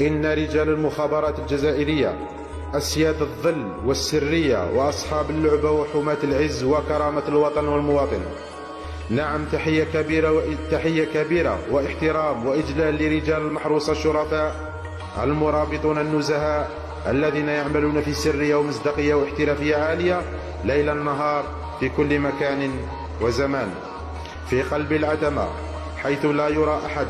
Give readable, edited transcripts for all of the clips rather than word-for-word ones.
إن رجال المخابرات الجزائرية أسياد الظل والسرية وأصحاب اللعبة وحماة العز وكرامة الوطن والمواطن. نعم، تحية كبيرة واحترام وإجلال لرجال المحروسة الشرفاء المرابطون النزهاء الذين يعملون في سرية ومصداقية واحترافية عالية ليلا نهار في كل مكان وزمان، في قلب العتمة حيث لا يرى أحد،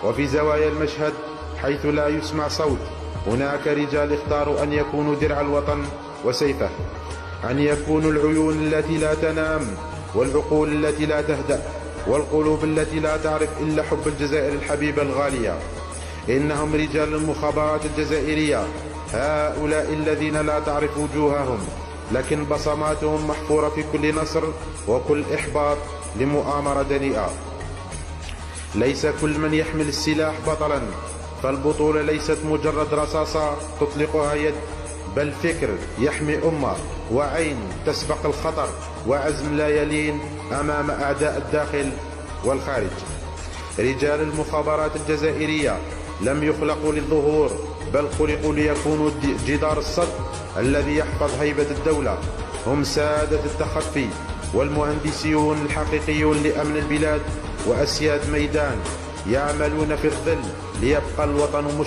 وفي زوايا المشهد حيث لا يسمع صوت. هناك رجال اختاروا أن يكونوا درع الوطن وسيفه، أن يكونوا العيون التي لا تنام والعقول التي لا تهدأ والقلوب التي لا تعرف إلا حب الجزائر الحبيبة الغالية. إنهم رجال المخابرات الجزائرية، هؤلاء الذين لا تعرف وجوههم لكن بصماتهم محفورة في كل نصر وكل إحباط لمؤامرة دنيئة. ليس كل من يحمل السلاح بطلا، فالبطولة ليست مجرد رصاصة تطلقها يد، بل فكر يحمي أمة، وعين تسبق الخطر، وعزم لا يلين أمام أعداء الداخل والخارج. رجال المخابرات الجزائرية لم يخلقوا للظهور، بل خلقوا ليكونوا جدار الصد الذي يحفظ هيبة الدولة. هم سادة التخفي والمهندسيون الحقيقيون لأمن البلاد، وأسياد ميدان يعملون في الظل ليبقى الوطن